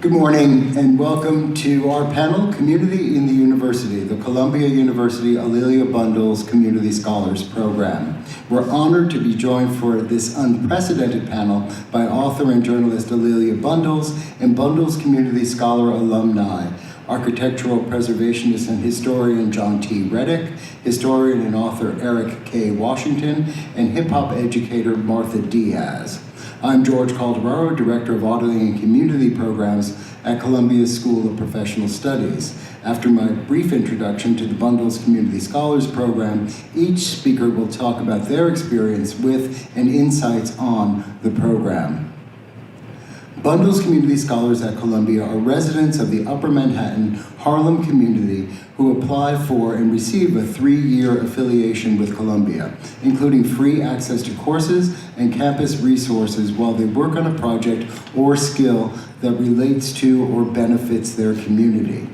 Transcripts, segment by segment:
Good morning and welcome to our panel, Community in the University, the Columbia University A'Lelia Bundles Community Scholars Program. We're honored to be joined for this unprecedented panel by author and journalist A'Lelia Bundles and Bundles Community Scholar alumni, architectural preservationist and historian John T. Reddick, historian and author Eric K. Washington, and hip-hop educator Martha Diaz. I'm George Calderaro, Director of Auditing and Community Programs at Columbia School of Professional Studies. After my brief introduction to the Bundles Community Scholars Program, each speaker will talk about their experience with and insights on the program. Bundles Community Scholars at Columbia are residents of the Upper Manhattan Harlem community who apply for and receive a 3-year affiliation with Columbia, including free access to courses and campus resources while they work on a project or skill that relates to or benefits their community.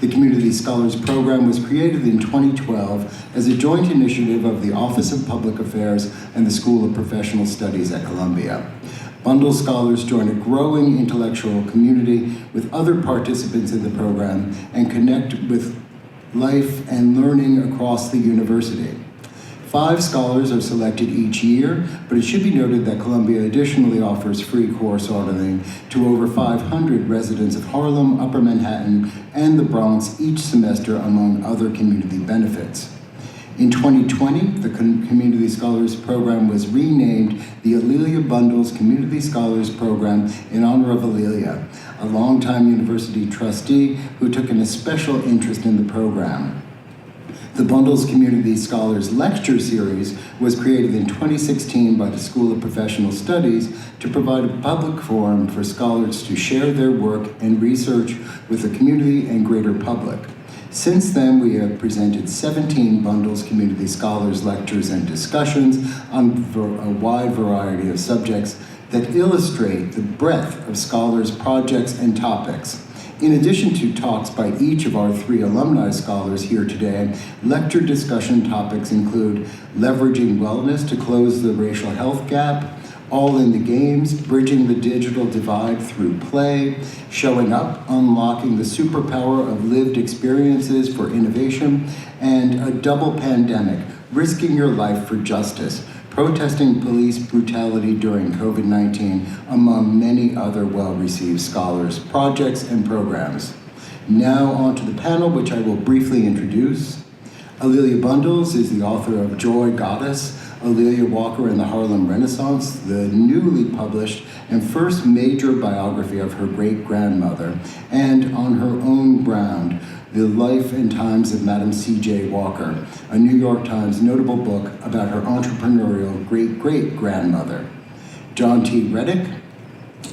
The Community Scholars Program was created in 2012 as a joint initiative of the Office of Public Affairs and the School of Professional Studies at Columbia. Bundles scholars join a growing intellectual community with other participants in the program and connect with life and learning across the university. 5 scholars are selected each year, but it should be noted that Columbia additionally offers free course auditing to over 500 residents of Harlem, Upper Manhattan, and the Bronx each semester, among other community benefits. In 2020, the Community Scholars Program was renamed the A'Lelia Bundles Community Scholars Program in honor of A'Lelia, a longtime university trustee who took an especial interest in the program. The Bundles Community Scholars Lecture Series was created in 2016 by the School of Professional Studies to provide a public forum for scholars to share their work and research with the community and greater public. Since then, we have presented 17 Bundles Community Scholars lectures and discussions on a wide variety of subjects that illustrate the breadth of scholars' projects and topics. In addition to talks by each of our 3 alumni scholars here today, lecture discussion topics include leveraging wellness to close the racial health gap, all in the games, bridging the digital divide through play, showing up, unlocking the superpower of lived experiences for innovation, and a double pandemic, risking your life for justice, protesting police brutality during COVID-19, among many other well-received scholars, projects, and programs. Now on to the panel, which I will briefly introduce. A'Lelia Bundles is the author of Joy Goddess, A'Lelia Walker and the Harlem Renaissance, the newly published and first major biography of her great-grandmother, and On Her Own Ground, The Life and Times of Madam C.J. Walker, a New York Times notable book about her entrepreneurial great-great-grandmother. John T. Reddick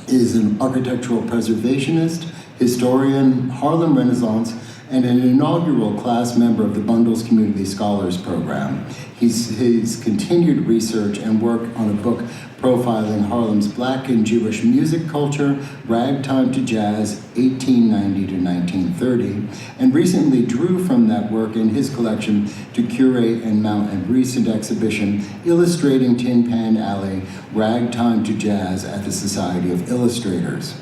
is an architectural preservationist, historian, Harlem Renaissance, and an inaugural class member of the Bundles Community Scholars Program. His continued research and work on a book profiling Harlem's Black and Jewish music culture, Ragtime to Jazz, 1890 to 1930, and recently drew from that work in his collection to curate and mount a recent exhibition illustrating Tin Pan Alley, Ragtime to Jazz at the Society of Illustrators.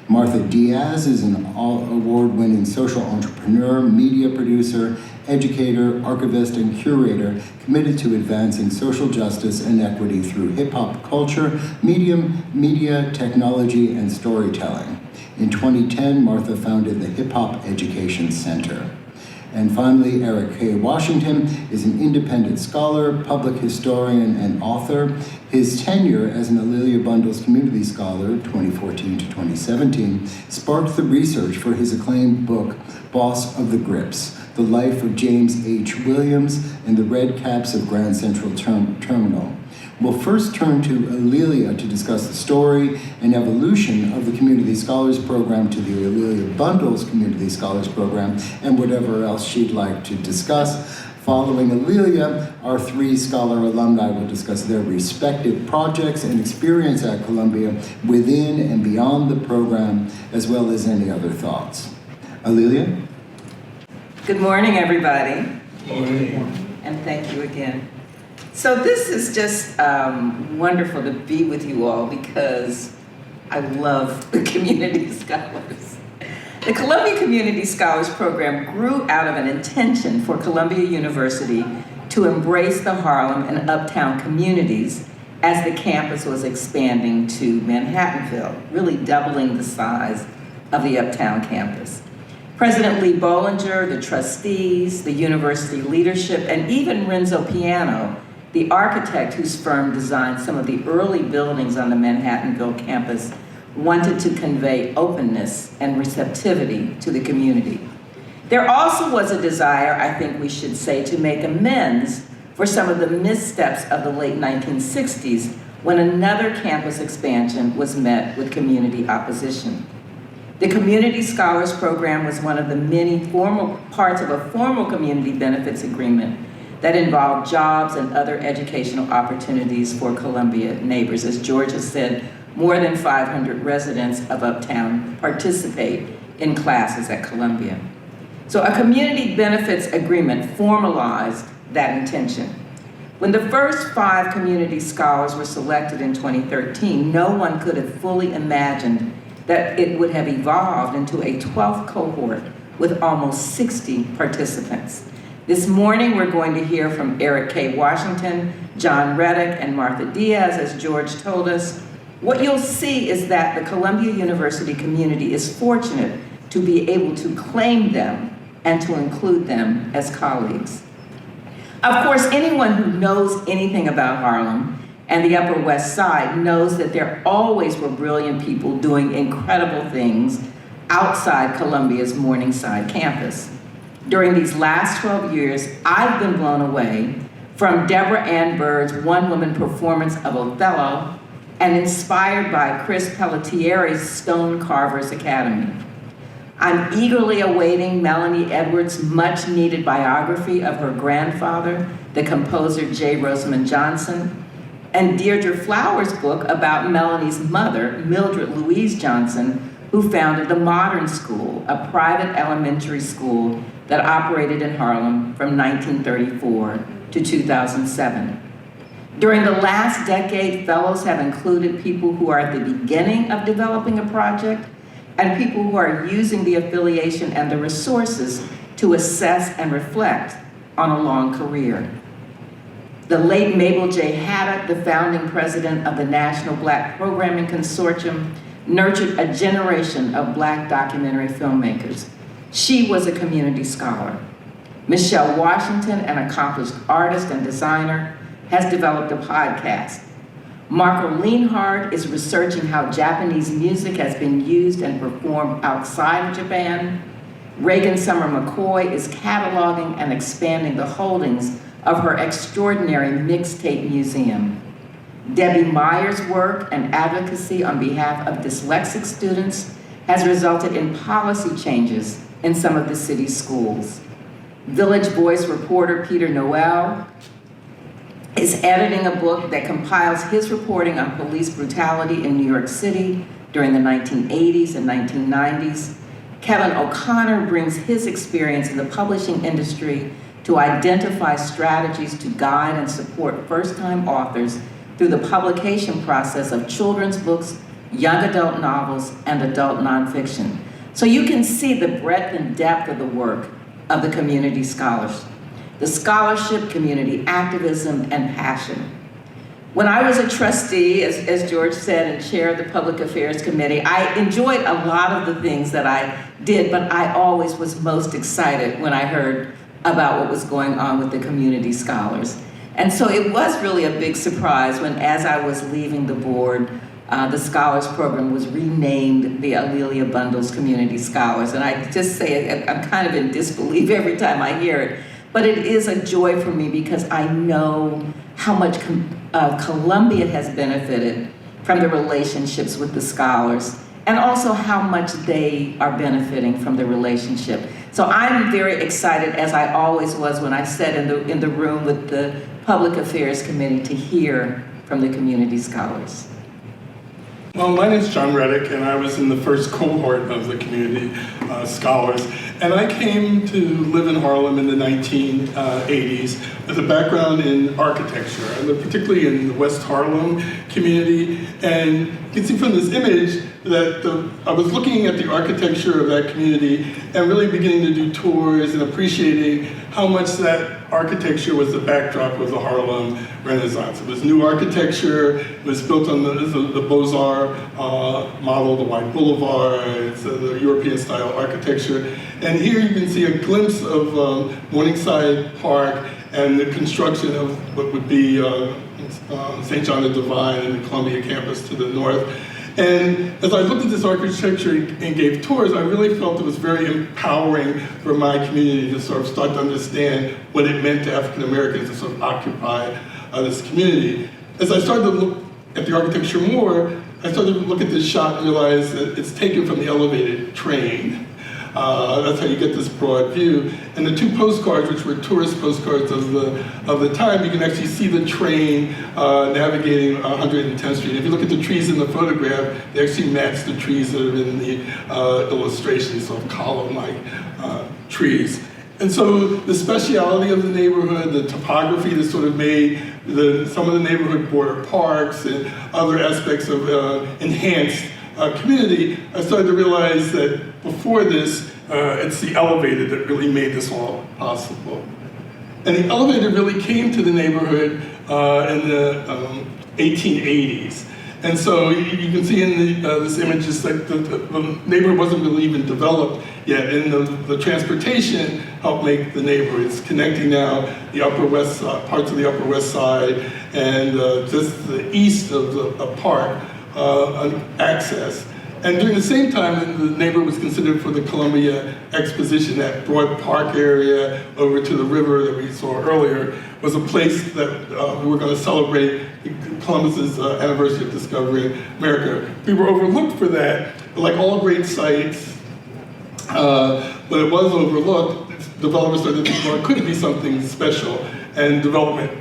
Martha Diaz is an award-winning social entrepreneur, media producer, educator, archivist, and curator committed to advancing social justice and equity through hip-hop culture, media, technology, and storytelling. In 2010, Martha founded the Hip Hop Education Center. And finally, Eric K. Washington is an independent scholar, public historian, and author. His tenure as an A'Lelia Bundles Community Scholar, 2014 to 2017, sparked the research for his acclaimed book, Boss of the Grips, The Life of James H. Williams and the Red Caps of Grand Central Terminal. We'll first turn to A'Lelia to discuss the story and evolution of the Community Scholars Program to the A'Lelia Bundles Community Scholars Program and whatever else she'd like to discuss. Following A'Lelia, our 3 scholar alumni will discuss their respective projects and experience at Columbia within and beyond the program, as well as any other thoughts. A'Lelia? Good morning, everybody. Good morning. And thank you again. So this is just wonderful to be with you all because I love the community scholars. The Columbia Community Scholars Program grew out of an intention for Columbia University to embrace the Harlem and Uptown communities as the campus was expanding to Manhattanville, really doubling the size of the Uptown campus. President Lee Bollinger, the trustees, the university leadership, and even Renzo Piano, the architect whose firm designed some of the early buildings on the Manhattanville campus, wanted to convey openness and receptivity to the community. There also was a desire, I think we should say, to make amends for some of the missteps of the late 1960s when another campus expansion was met with community opposition. The Community Scholars Program was one of the many formal parts of a formal community benefits agreement that involved jobs and other educational opportunities for Columbia neighbors. As George has said, more than 500 residents of Uptown participate in classes at Columbia. So a community benefits agreement formalized that intention. When the first 5 community scholars were selected in 2013, no one could have fully imagined that it would have evolved into a 12th cohort with almost 60 participants. This morning, we're going to hear from Eric K. Washington, John Reddick, and Martha Diaz, as George told us. What you'll see is that the Columbia University community is fortunate to be able to claim them and to include them as colleagues. Of course, anyone who knows anything about Harlem and the Upper West Side knows that there always were brilliant people doing incredible things outside Columbia's Morningside campus. During these last 12 years, I've been blown away from Deborah Ann Bird's one-woman performance of Othello and inspired by Chris Pellettieri's Stone Carvers Academy. I'm eagerly awaiting Melanie Edwards' much-needed biography of her grandfather, the composer J. Rosamond Johnson, and Deirdre Flowers' book about Melanie's mother, Mildred Louise Johnson, who founded the Modern School, a private elementary school that operated in Harlem from 1934 to 2007. During the last decade, fellows have included people who are at the beginning of developing a project and people who are using the affiliation and the resources to assess and reflect on a long career. The late Mabel J. Haddock, the founding president of the National Black Programming Consortium, nurtured a generation of Black documentary filmmakers. She was a community scholar. Michelle Washington, an accomplished artist and designer, has developed a podcast. Marco Lienhard is researching how Japanese music has been used and performed outside of Japan. Reagan Summer McCoy is cataloging and expanding the holdings of her extraordinary mixtape museum. Debbie Meyer's work and advocacy on behalf of dyslexic students has resulted in policy changes in some of the city's schools. Village Voice reporter Peter Noel is editing a book that compiles his reporting on police brutality in New York City during the 1980s and 1990s. Kevin O'Connor brings his experience in the publishing industry to identify strategies to guide and support first-time authors through the publication process of children's books, young adult novels, and adult nonfiction. So you can see the breadth and depth of the work of the community scholars. The scholarship, community activism, and passion. When I was a trustee, as George said, and chair of the Public Affairs Committee, I enjoyed a lot of the things that I did, but I always was most excited when I heard about what was going on with the community scholars. And so it was really a big surprise when, as I was leaving the board, the Scholars Program was renamed the A'Lelia Bundles Community Scholars. And I just say, I'm kind of in disbelief every time I hear it. But it is a joy for me because I know how much Columbia has benefited from the relationships with the scholars and also how much they are benefiting from the relationship. So I'm very excited, as I always was when I sat in the room with the Public Affairs Committee, to hear from the community scholars. Well, my name's John Reddick, and I was in the first cohort of the community scholars. And I came to live in Harlem in the 1980s with a background in architecture. I lived particularly in the West Harlem community. And you can see from this image, that I was looking at the architecture of that community and really beginning to do tours and appreciating how much that architecture was the backdrop of the Harlem Renaissance. It was new architecture, it was built on the Beaux-Arts model, the white boulevards, the European style architecture. And here you can see a glimpse of Morningside Park and the construction of what would be St. John the Divine and the Columbia campus to the north. And as I looked at this architecture and gave tours, I really felt it was very empowering for my community to sort of start to understand what it meant to African Americans to sort of occupy this community. As I started to look at the architecture more, I started to look at this shot and realize that it's taken from the elevated train. That's how you get this broad view. And the two postcards, which were tourist postcards of the time, you can actually see the train navigating 110th Street. If you look at the trees in the photograph, they actually match the trees that are in the illustrations, sort of column-like trees. And so the speciality of the neighborhood, the topography that sort of made some of the neighborhood border parks and other aspects of enhanced community, I started to realize that before this, it's the elevator that really made this all possible. And the elevator really came to the neighborhood in the 1880s. And so you can see in this image, just like the neighborhood wasn't really even developed yet, and the transportation helped make the neighborhood. It's connecting now the Upper West parts of the Upper West Side and just the east of the park access. And during the same time, the neighborhood was considered for the Columbia Exposition, that broad park area over to the river that we saw earlier, was a place that we were going to celebrate Columbus's anniversary of discovering America. We were overlooked for that, but like all great sites, but it was overlooked. Developers started to think, well, it could be something special, and development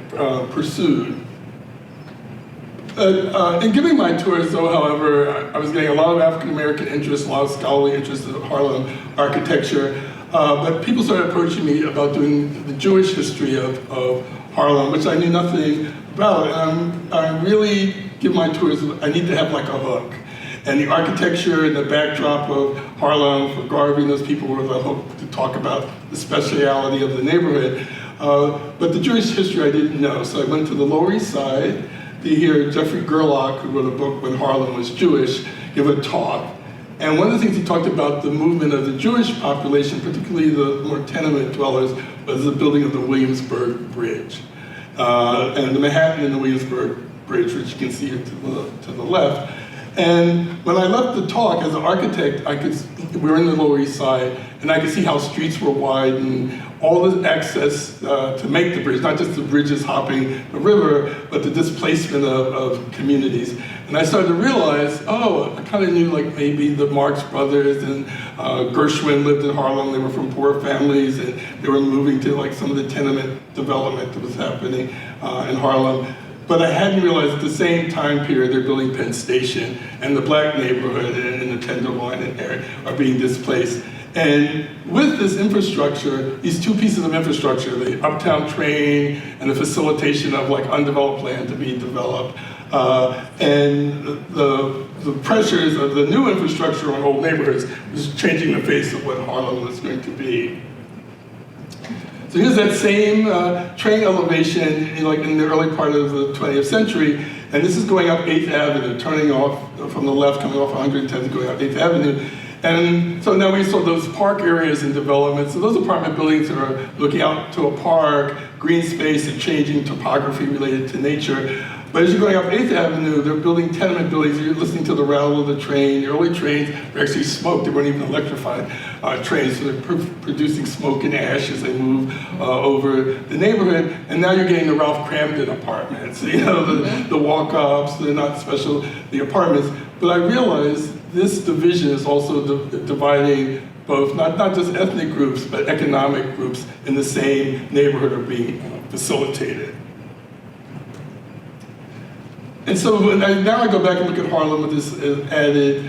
pursued. In giving my tours, though, however, I was getting a lot of African-American interest, a lot of scholarly interest in Harlem architecture, but people started approaching me about doing the Jewish history of Harlem, which I knew nothing about. And I really give my tours, I need to have like a hook. And the architecture and the backdrop of Harlem, for Garvey and those people were the hook to talk about the speciality of the neighborhood. But the Jewish history I didn't know, so I went to the Lower East Side to hear Jeffrey Gerlach, who wrote a book When Harlem Was Jewish, give a talk. And one of the things he talked about the movement of the Jewish population, particularly the more tenement dwellers, was the building of the Williamsburg Bridge. And the Manhattan and the Williamsburg Bridge, which you can see here to the left. And when I left the talk, as an architect, we were in the Lower East Side, and I could see how streets were wide and all the access to make the bridge, not just the bridges hopping the river, but the displacement of communities. And I started to realize, oh, I kind of knew like maybe the Marx Brothers and Gershwin lived in Harlem. They were from poor families, and they were moving to like some of the tenement development that was happening in Harlem. But I hadn't realized at the same time period they're building Penn Station, and the black neighborhood and the Tenderloin area are being displaced. And with this infrastructure, these two pieces of infrastructure, the uptown train and the facilitation of like undeveloped land to be developed, and the pressures of the new infrastructure on old neighborhoods was changing the face of what Harlem was going to be. So here's that same train elevation like in the early part of the 20th century, and this is going up 8th Avenue, turning off from the left, coming off 110th, going up 8th Avenue. And so now we saw those park areas in development. So those apartment buildings are looking out to a park, green space, and changing topography related to nature. But as you're going up 8th Avenue, they're building tenement buildings. You're listening to the rattle of the train. The early trains were actually smoked. They weren't even electrified trains. So they're producing smoke and ash as they move over the neighborhood. And now you're getting the Ralph Cramden apartments. You know, the walk-ups, they're not special, the apartments. But I realized this division is also dividing both, not just ethnic groups, but economic groups in the same neighborhood are being facilitated. And so now I go back and look at Harlem with this added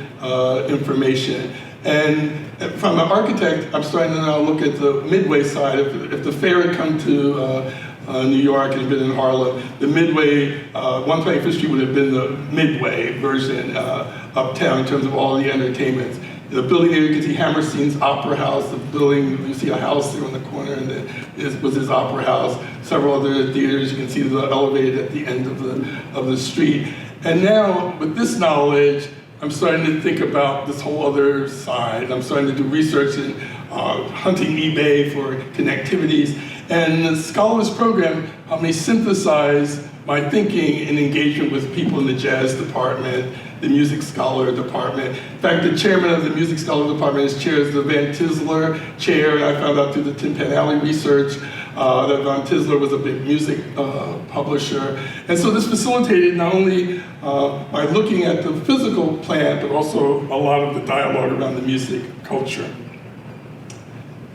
information. And from an architect, I'm starting to now look at the Midway side. If the fair had come to New York and been in Harlem. The Midway, 125th Street would have been the Midway version uptown in terms of all the entertainments. The building there, you can see Hammerstein's Opera House. The building, you see a house there on the corner, and it was his opera house. Several other theaters. You can see the elevated at the end of the street. And now, with this knowledge, I'm starting to think about this whole other side. I'm starting to do research and hunting eBay for connectivities. And the Scholars Program helped me synthesize my thinking and engagement with people in the jazz department, the music scholar department. In fact, the chairman of the music scholar department chairs the Van Tisler chair, and I found out through the Tin Pan Alley research that Van Tisler was a big music publisher. And so this facilitated not only by looking at the physical plant, but also a lot of the dialogue around the music culture.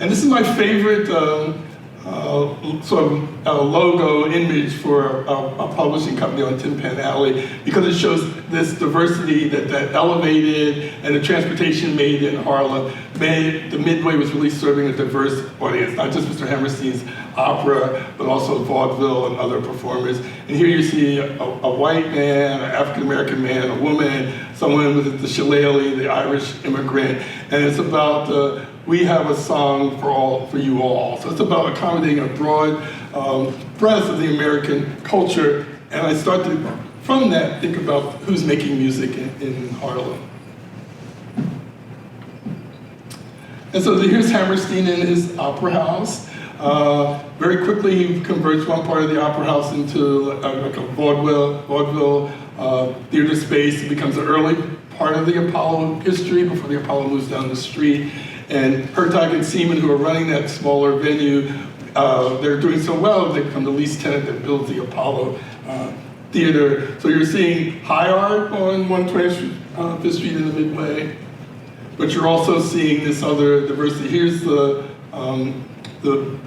And this is my favorite sort of logo image for a publishing company on Tin Pan Alley, because it shows this diversity that elevated and the transportation made in Harlem. The Midway was really serving a diverse audience, not just Mr. Hammerstein's opera, but also vaudeville and other performers. And here you see a white man, an African-American man, a woman, someone with the shillelagh, the Irish immigrant, and it's about we have a song for you all. So it's about accommodating a broad breadth of the American culture, and I start to, from that, think about who's making music in Harlem. And so here's Hammerstein in his opera house. Very quickly, he converts one part of the opera house into like a vaudeville theater space. It becomes an early part of the Apollo history before the Apollo moves down the street. And Hertog and Seaman, who are running that smaller venue, they're doing so well, they become the lease tenant that builds the Apollo Theater. So you're seeing high art on 125th Street in the Midway, but you're also seeing this other diversity. Here's the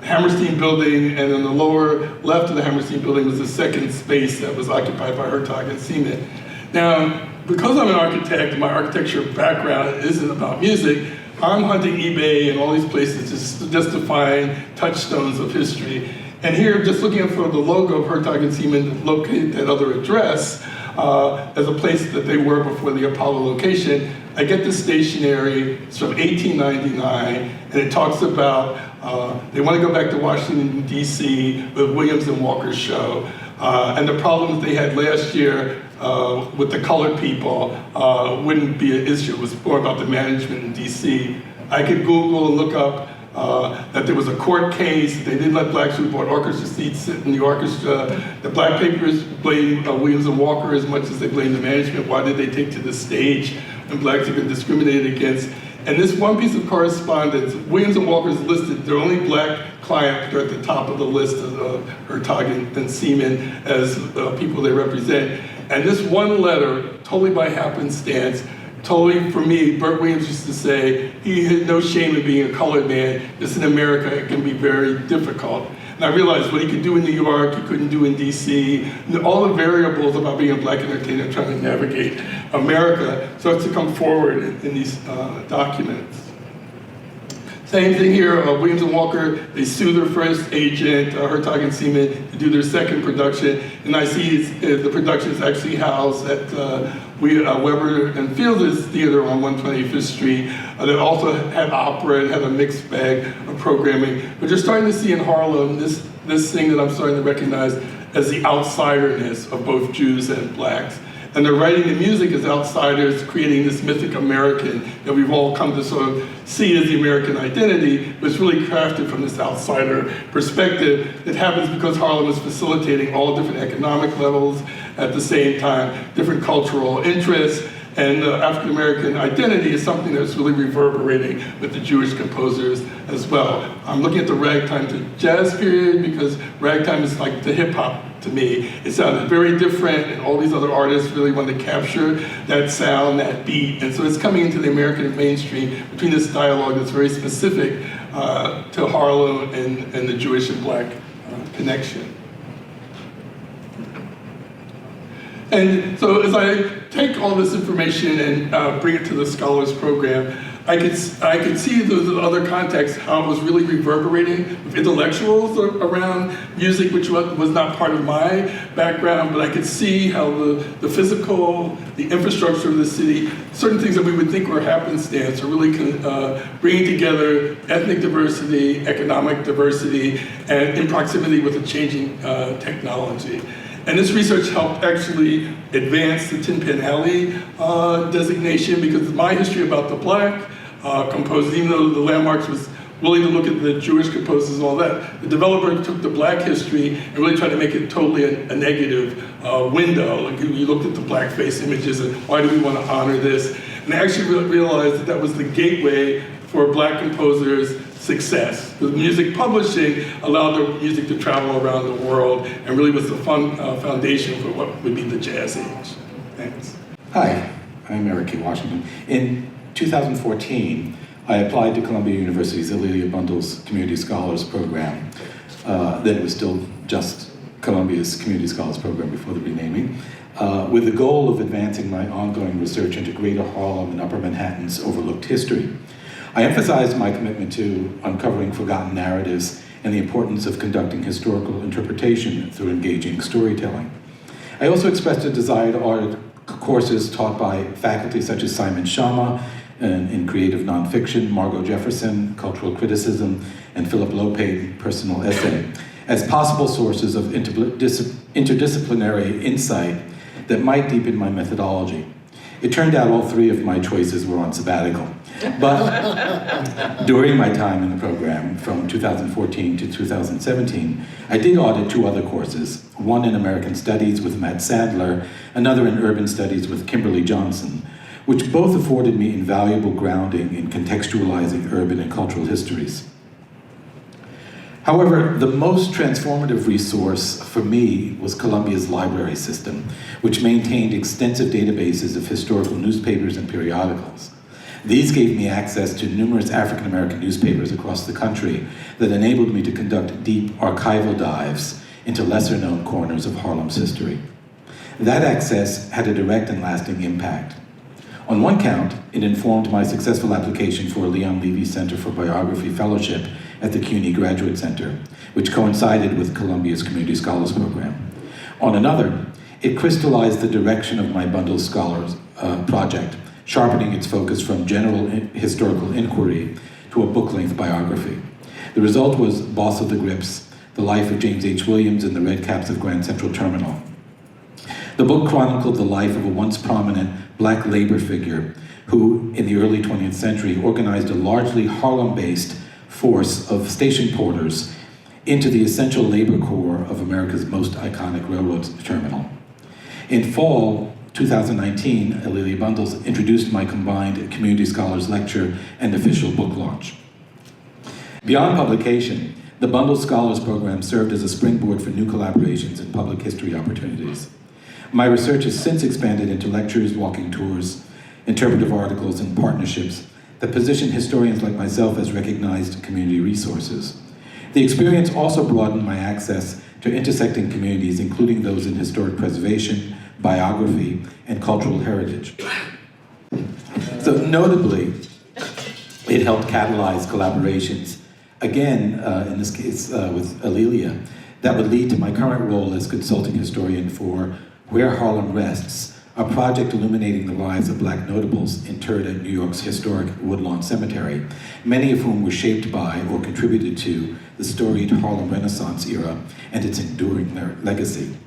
Hammerstein building, and in the lower left of the Hammerstein building was the second space that was occupied by Hertog and Seaman. Now, because I'm an architect and my architecture background isn't about music, I'm hunting eBay and all these places just to find touchstones of history. And here, just looking for the logo of Hertog and Seaman to locate that other address as a place that they were before the Apollo location, I get this stationery. It's from 1899, and it talks about they want to go back to Washington, D.C. with Williams and Walker's show. And the problems they had last year with the colored people wouldn't be an issue. It was more about the management in D.C. I could Google and look up that there was a court case. They didn't let blacks who bought orchestra seats sit in the orchestra. The black papers blamed Williams and Walker as much as they blamed the management. Why did they take to the stage when blacks had been discriminated against? And this one piece of correspondence, Williams and Walker is listed, their only black client, they're at the top of the list of Hertog and Seaman as people they represent. And this one letter, totally by happenstance, totally for me, Bert Williams used to say, he had no shame in being a colored man. Just in America, it can be very difficult. And I realized what he could do in New York, he couldn't do in DC. All the variables about being a black entertainer trying to navigate America starts to come forward in these documents. Same thing here, Williams and Walker, they sue their first agent, Hertog and Seaman, to do their second production. And I see the production is actually housed at Weber and Fields' theater on 125th Street. That also had opera and had a mixed bag of programming. But you're starting to see in Harlem this thing that I'm starting to recognize as the outsiderness of both Jews and blacks. And they're writing the music as outsiders, creating this mythic American that we've all come to sort of see as the American identity, but it's really crafted from this outsider perspective. It happens because Harlem is facilitating all different economic levels at the same time, different cultural interests, and African American identity is something that's really reverberating with the Jewish composers as well. I'm looking at the ragtime to jazz period because ragtime is like the hip hop to me. It sounded very different, and all these other artists really wanted to capture that sound, that beat, and so it's coming into the American mainstream between this dialogue that's very specific to Harlem and the Jewish and black connection. And so as I take all this information and bring it to the Scholars Program, I could see the other contexts, how it was really reverberating with intellectuals around music, which was not part of my background, but I could see how the physical, the infrastructure of the city, certain things that we would think were happenstance are really bringing together ethnic diversity, economic diversity, and in proximity with a changing technology. And this research helped actually advance the Tin Pan Alley designation, because my history about the black composers, even though the Landmarks was willing to look at the Jewish composers and all that, the developer took the black history and really tried to make it totally a negative window. Like, you looked at the blackface images and why do we want to honor this? And I actually realized that was the gateway for black composers' success. The music publishing allowed their music to travel around the world and really was the foundation for what would be the jazz age. Thanks. Hi, I'm Eric K. Washington. In 2014, I applied to Columbia University's Amelia Bundles Community Scholars Program. Then it was still just Columbia's Community Scholars Program before the renaming, with the goal of advancing my ongoing research into Greater Harlem and Upper Manhattan's overlooked history. I emphasized my commitment to uncovering forgotten narratives and the importance of conducting historical interpretation through engaging storytelling. I also expressed a desire to audit courses taught by faculty such as Simon Schama in creative nonfiction, Margot Jefferson, cultural criticism, and Philip Lopate, personal essay, as possible sources of interdisciplinary insight that might deepen my methodology. It turned out all three of my choices were on sabbatical. But during my time in the program, from 2014 to 2017, I did audit two other courses, one in American Studies with Matt Sadler, another in Urban Studies with Kimberly Johnson, which both afforded me invaluable grounding in contextualizing urban and cultural histories. However, the most transformative resource for me was Columbia's library system, which maintained extensive databases of historical newspapers and periodicals. These gave me access to numerous African-American newspapers across the country that enabled me to conduct deep archival dives into lesser-known corners of Harlem's history. That access had a direct and lasting impact. On one count, it informed my successful application for a Leon Levy Center for Biography Fellowship at the CUNY Graduate Center, which coincided with Columbia's Community Scholars Program. On another, it crystallized the direction of my Bundle Scholars project, sharpening its focus from general historical inquiry to a book-length biography. The result was Boss of the Grips, The Life of James H. Williams and the Red Caps of Grand Central Terminal. The book chronicled the life of a once prominent black labor figure who, in the early 20th century, organized a largely Harlem-based force of station porters into the essential labor core of America's most iconic railroad terminal. In fall 2019, Amelia Bundles introduced my combined Community Scholars Lecture and official book launch. Beyond publication, the Bundles Scholars Program served as a springboard for new collaborations and public history opportunities. My research has since expanded into lectures, walking tours, interpretive articles, and partnerships that position historians like myself as recognized community resources. The experience also broadened my access to intersecting communities, including those in historic preservation, biography, and cultural heritage. So notably, it helped catalyze collaborations, again, in this case with Amelia, that would lead to my current role as consulting historian for Where Harlem Rests, a project illuminating the lives of black notables interred at New York's historic Woodlawn Cemetery, many of whom were shaped by or contributed to the storied Harlem Renaissance era and its enduring legacy.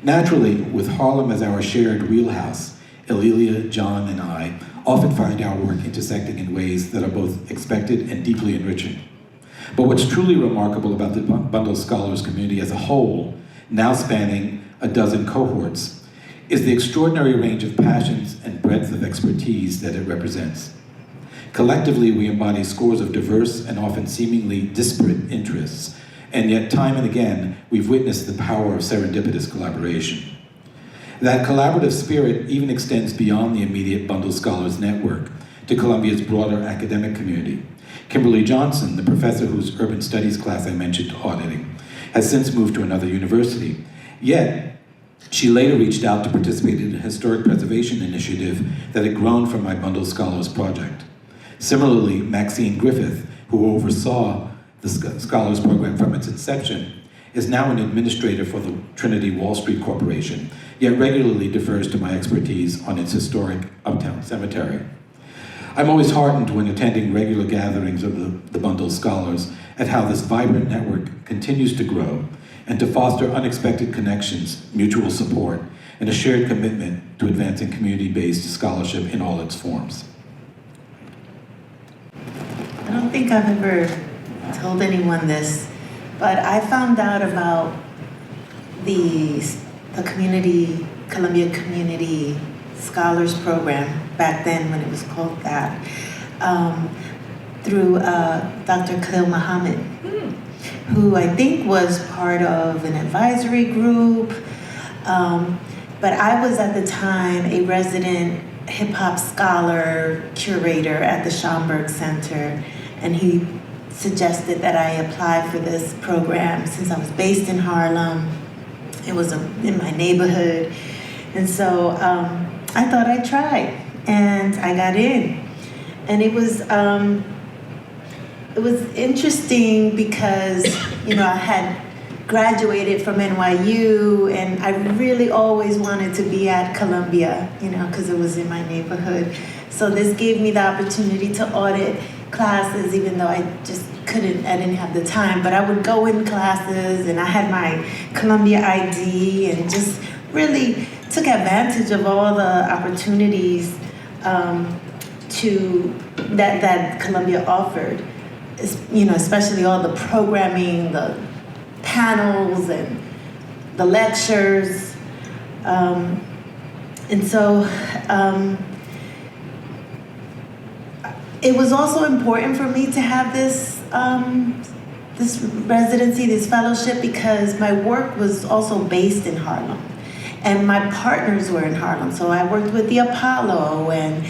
Naturally, with Harlem as our shared wheelhouse, Amelia, John, and I often find our work intersecting in ways that are both expected and deeply enriching. But what's truly remarkable about the Bundle Scholars community as a whole, now spanning a dozen cohorts, is the extraordinary range of passions and breadth of expertise that it represents. Collectively, we embody scores of diverse and often seemingly disparate interests, and yet time and again, we've witnessed the power of serendipitous collaboration. That collaborative spirit even extends beyond the immediate Bundle Scholars network to Columbia's broader academic community. Kimberly Johnson, the professor whose urban studies class I mentioned auditing, has since moved to another university. Yet, she later reached out to participate in a historic preservation initiative that had grown from my Bundle Scholars project. Similarly, Maxine Griffith, who oversaw the Scholars Program from its inception, is now an administrator for the Trinity Wall Street Corporation, yet regularly defers to my expertise on its historic Uptown Cemetery. I'm always heartened when attending regular gatherings of the Bundle Scholars at how this vibrant network continues to grow and to foster unexpected connections, mutual support, and a shared commitment to advancing community-based scholarship in all its forms. I don't think I've ever told anyone this, but I found out about the Columbia Community Scholars Program, back then when it was called that, through Dr. Khalil Muhammad, who I think was part of an advisory group. But I was at the time a resident hip-hop scholar curator at the Schomburg Center, and he suggested that I apply for this program since I was based in Harlem. It was in my neighborhood. And so I thought I'd try, and I got in. And it was interesting because, I had graduated from NYU, and I really always wanted to be at Columbia, because it was in my neighborhood. So this gave me the opportunity to audit classes, even though I didn't have the time, but I would go in classes, and I had my Columbia ID and just really took advantage of all the opportunities that Columbia offered, especially all the programming, the panels and the lectures. And so it was also important for me to have this residency, this fellowship, because my work was also based in Harlem. And my partners were in Harlem. So I worked with the Apollo and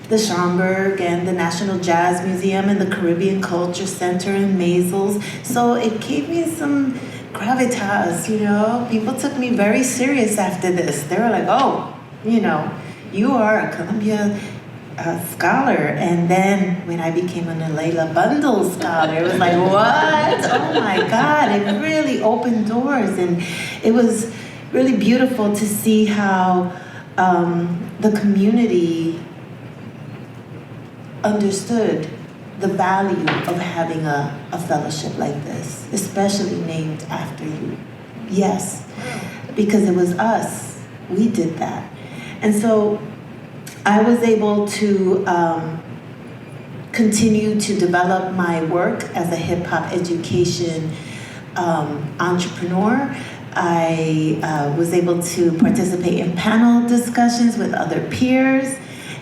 the Schomburg and the National Jazz Museum and the Caribbean Culture Center in Maisels. So it gave me some gravitas, People took me very serious after this. They were like, oh, you are a Columbia scholar. And then when I became an Alayla Bundle scholar, it was like, what? Oh my God, it really opened doors. And it was really beautiful to see how the community understood the value of having a fellowship like this, especially named after you. Yes, because it was us. We did that. And so I was able to continue to develop my work as a hip-hop education entrepreneur. I was able to participate in panel discussions with other peers,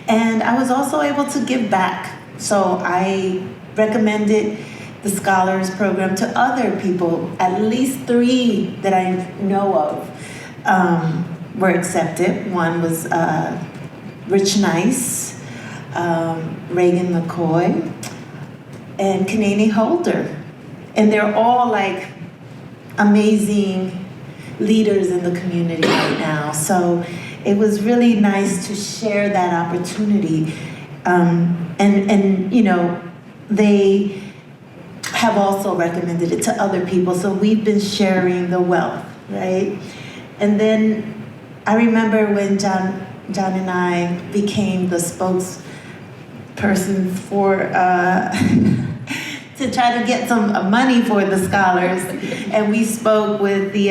and I was also able to give back. So I recommended the Scholars Program to other people. At least 3 that I know of were accepted. One was Rich Nice, Reagan McCoy, and Kanani Holder. And they're all like amazing leaders in the community right now. So it was really nice to share that opportunity. And they have also recommended it to other people. So we've been sharing the wealth, right? And then I remember when John and I became the spokesperson for to try to get some money for the scholars, and we spoke with the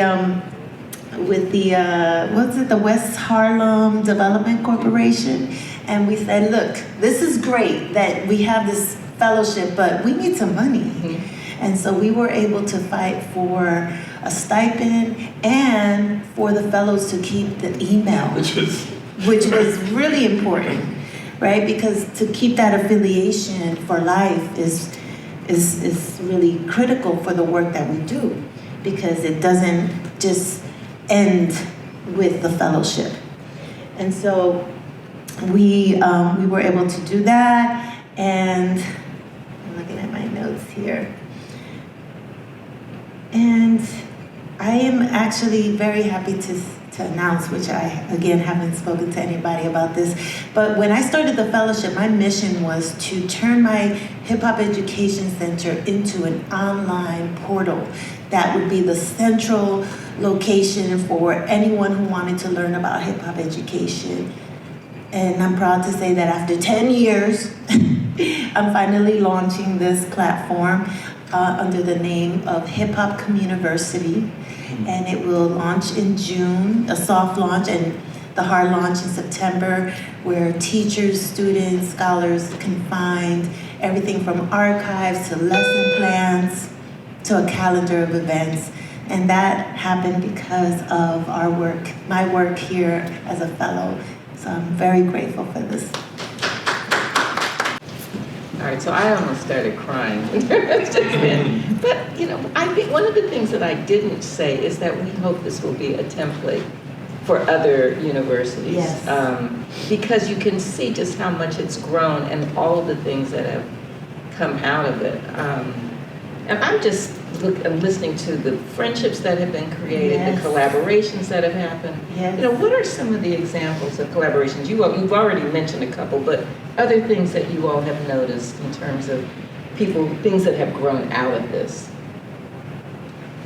the West Harlem Development Corporation, and we said, look, this is great that we have this fellowship, but we need some money. Mm-hmm. And so we were able to fight for a stipend and for the fellows to keep the email, which was really important, right? Because to keep that affiliation for life is really critical for the work that we do, because it doesn't just end with the fellowship. And so we were able to do that, and I'm looking at my notes here. And I am actually very happy to to announce, which I, again, haven't spoken to anybody about this. But when I started the fellowship, my mission was to turn my Hip Hop Education Center into an online portal that would be the central location for anyone who wanted to learn about hip hop education. And I'm proud to say that after 10 years, I'm finally launching this platform under the name of Hip Hop Communiversity. And it will launch in June, a soft launch, and the hard launch in September, where teachers, students, scholars can find everything from archives to lesson plans to a calendar of events. And that happened because of our work, my work here as a fellow. So I'm very grateful for this. All right, so I almost started crying. But, you know, I think one of the things that I didn't say is that we hope this will be a template for other universities. Yes. Because you can see just how much it's grown and all of the things that have come out of it. And I'm just listening to the friendships that have been created, Yes. the collaborations that have happened. Yes. You know, what are some of the examples of collaborations? You've already mentioned a couple, but other things that you all have noticed in terms of things that have grown out of this?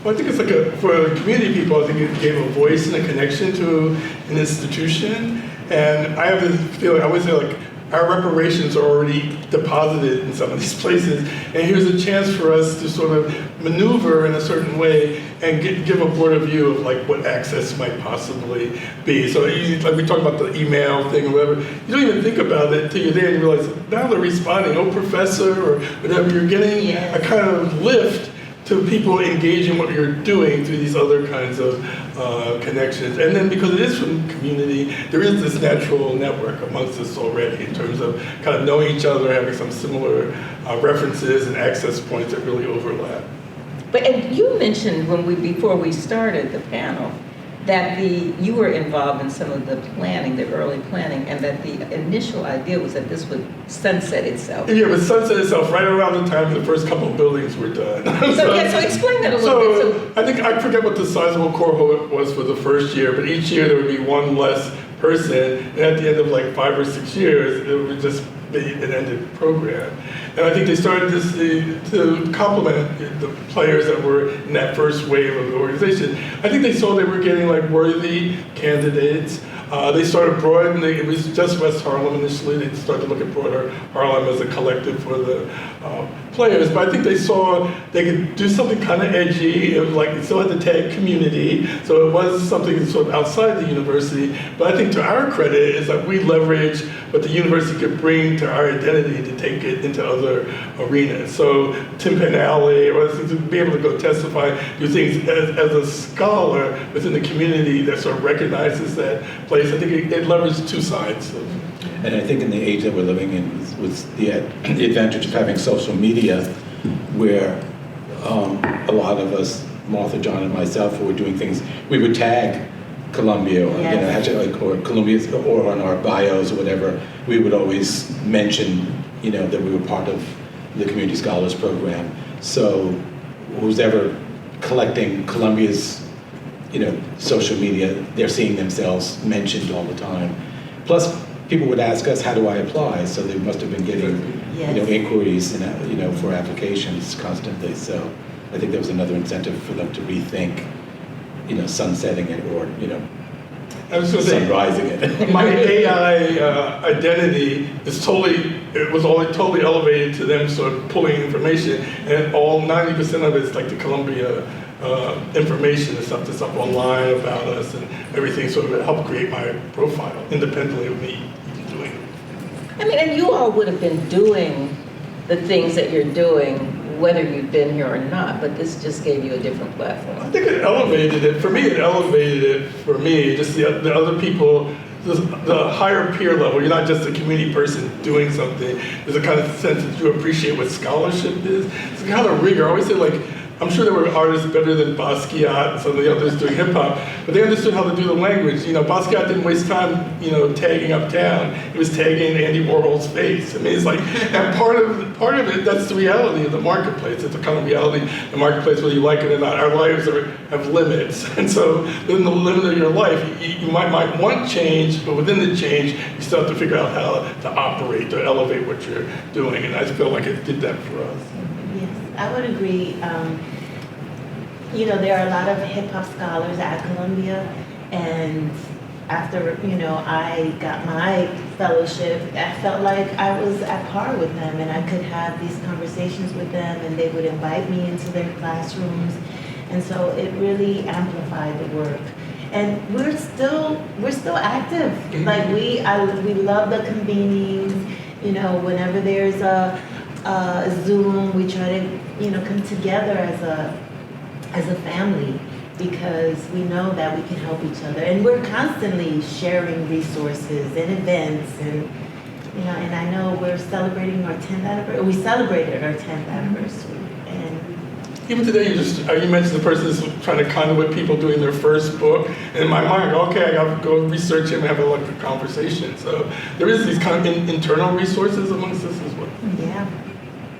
Well, I think it's like for community people, I think it gave a voice and a connection to an institution. And I have this feeling, I would say like, our reparations are already deposited in some of these places, and here's a chance for us to sort of maneuver in a certain way and give a broader view of like what access might possibly be. So like we talked about the email thing or whatever, you don't even think about it until you're there and you realize now they're responding, oh professor or whatever, you're getting a kind of lift to people engaging what you're doing through these other kinds of connections. And then because it is from community, there is this natural network amongst us already in terms of kind of knowing each other, having some similar references and access points that really overlap. And you mentioned before we started the panel, that you were involved in some of the planning, the early planning, and that the initial idea was that this would sunset itself. Yeah, but sunset itself right around the time the first couple of buildings were done. So explain that a little bit. I think, I forget what the sizable cohort was for the first year, but each year there would be one less person, and at the end of like 5 or 6 years, it would just be an ended program. And I think they started this to complement the players that were in that first wave of the organization. I think they saw they were getting like worthy candidates. They started broadening, it was just West Harlem initially, they started to look at broader Harlem as a collective for the players, but I think they saw they could do something kind of edgy, it was like, it still had the tag community, so it was something sort of outside the university, but I think to our credit is that we leverage what the university could bring to our identity to take it into other arenas. So Tim Penale, or to be able to go testify, do things as a scholar within the community that sort of recognizes that place. I think it leveraged two sides. And I think in the age that we're living in, with the advantage of having social media, where a lot of us, Martha, John, and myself, who were doing things, we would tag Columbia, or, or Columbia, or on our bios or whatever, we would always mention, that we were part of the Community Scholars Program. So who's ever collecting Columbia's social media, they're seeing themselves mentioned all the time. Plus, people would ask us, how do I apply? So they must have been getting, inquiries, for applications constantly. So I think there was another incentive for them to rethink, sunsetting it or, I was going to sunrising say, it. my AI identity is totally elevated to them sort of pulling information, and all 90% of it is like the Columbia information and stuff that's up online about us and everything, sort of helped create my profile independently of me doing it. I mean, and you all would have been doing the things that you're doing whether you've been here or not, but this just gave you a different platform. I think it elevated it. For me, just the other people, the higher peer level. You're not just a community person doing something. There's a kind of sense that you appreciate what scholarship is. It's a kind of rigor. I always say, like, I'm sure there were artists better than Basquiat and some of the others doing hip hop, but they understood how to do the language. You know, Basquiat didn't waste time, you know, tagging Uptown. He was tagging Andy Warhol's face. I mean, it's like, and part of it, that's the reality of the marketplace. It's a kind of reality of the marketplace, whether you like it or not. Our lives have limits, and so within the limit of your life, you might want change, but within the change, you still have to figure out how to operate, to elevate what you're doing, and I feel like it did that for us. Yes, I would agree. You know, there are a lot of hip hop scholars at Columbia, and after, you know, I got my fellowship, I felt like I was at par with them, and I could have these conversations with them, and they would invite me into their classrooms, and so it really amplified the work. And we're still active. Like we love the convenings. You know, whenever there's a Zoom, we try to, you know, come together as a family, because we know that we can help each other, and we're constantly sharing resources and events, and you know, and I know we're celebrating our 10th anniversary. We celebrated our 10th anniversary, and even today, you mentioned the person that's trying to conduit people doing their first book. And in my mind, okay, I got to go research him and have a conversation. So there is these kind of internal resources amongst us as well. yeah,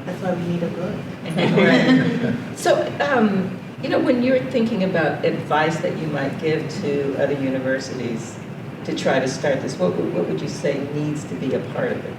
that's why we need a book. Right. So, you know, when you're thinking about advice that you might give to other universities to try to start this, what would you say needs to be a part of it?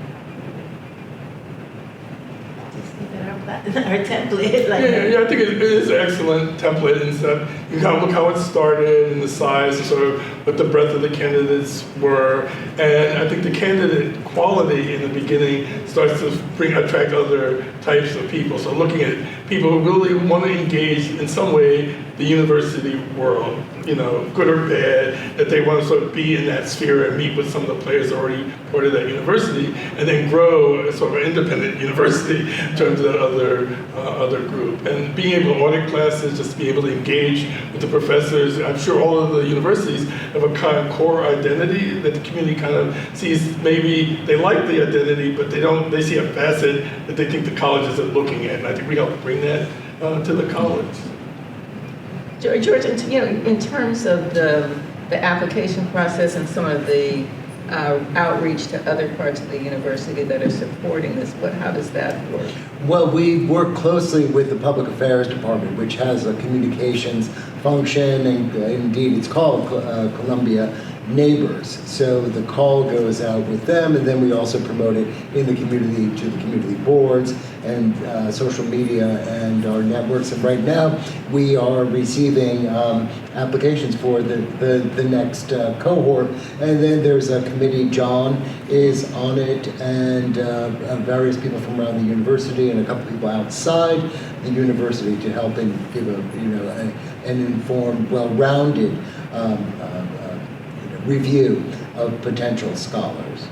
Just look at our template. Like Yeah, I think it is an excellent template, and so you kind of look how it started and the size, and sort of what the breadth of the candidates were. And I think the candidate quality in the beginning starts to attract other types of people. So looking at people who really want to engage in some way the university world, you know, good or bad, that they want to sort of be in that sphere and meet with some of the players already part of that university, and then grow sort of an independent university in terms of that other group. And being able to audit classes, just to be able to engage with the professors. I'm sure all of the universities have a kind of core identity that the community kind of sees. Maybe they like the identity, but they see a facet that they think the colleges are looking at. And I think we help bring that to the college. George, you know, in terms of the application process and some of the outreach to other parts of the university that are supporting this, how does that work? Well, we work closely with the Public Affairs Department, which has a communications function, and indeed it's called Columbia Neighbors. So the call goes out with them, and then we also promote it in the community to the community boards and social media and our networks. And right now we are receiving applications for the next cohort. And then there's a committee, John is on it, and various people from around the university and a couple people outside the university to help and give an informed, well-rounded review of potential scholars.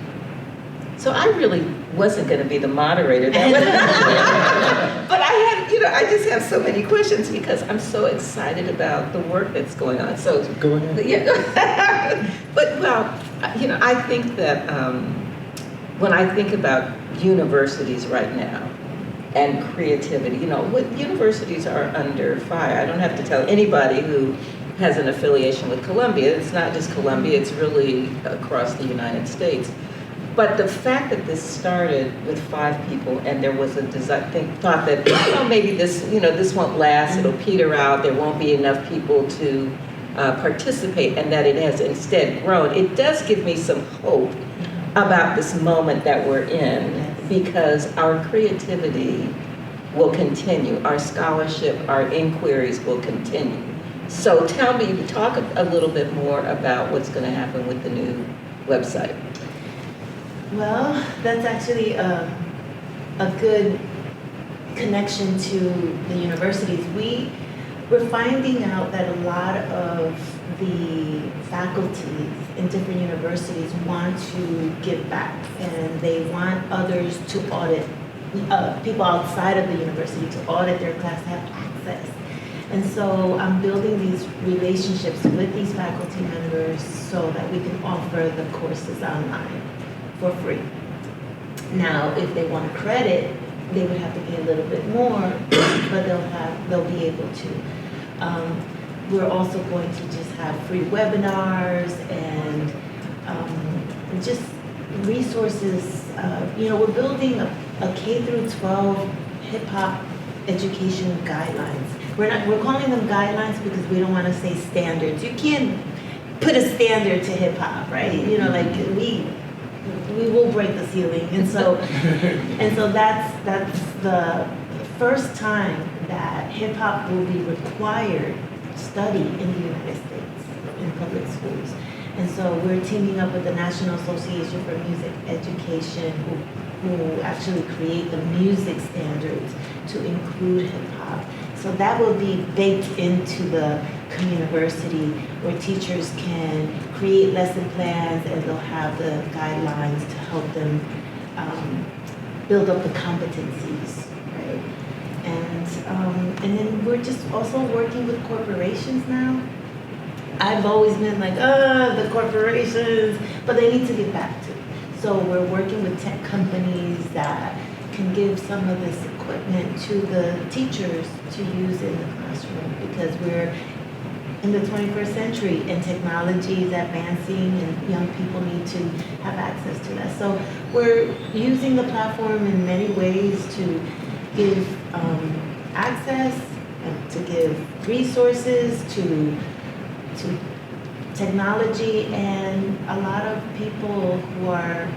So I really wasn't going to be the moderator, but I just have so many questions because I'm so excited about the work that's going on. So Go ahead. Yeah, but I think that when I think about universities right now and creativity, universities are under fire. I don't have to tell anybody who has an affiliation with Columbia. It's not just Columbia, it's really across the United States. But the fact that this started with 5 people and there was a thought that maybe this won't last, it'll peter out, there won't be enough people to participate, and that it has instead grown, it does give me some hope about this moment that we're in, because our creativity will continue, our scholarship, our inquiries will continue. So talk a little bit more about what's going to happen with the new website. Well, that's actually a good connection to the universities. We're finding out that a lot of the faculty in different universities want to give back, and they want others to audit, people outside of the university to audit their class, to have access. And so I'm building these relationships with these faculty members so that we can offer the courses online for free. Now, if they want credit, they would have to pay a little bit more, but they'll be able to. We're also going to just have free webinars and just resources. We're building a K through 12 hip hop education guidelines. We're calling them guidelines because we don't want to say standards. You can't put a standard to hip hop, right? We will break the ceiling, and so that's the first time that hip hop will be required to study in the United States in public schools. And so we're teaming up with the National Association for Music Education, who actually create the music standards to include hip hop. So that will be baked into the community where teachers can create lesson plans and they'll have the guidelines to help them build up the competencies, right? And then we're just also working with corporations now. I've always been like, the corporations, but they need to get back to it. So we're working with tech companies that can give some of this equipment to the teachers to use in the classroom, because we're in the 21st century and technology is advancing and young people need to have access to that. So we're using the platform in many ways to give access, to give resources, to technology, and a lot of people who are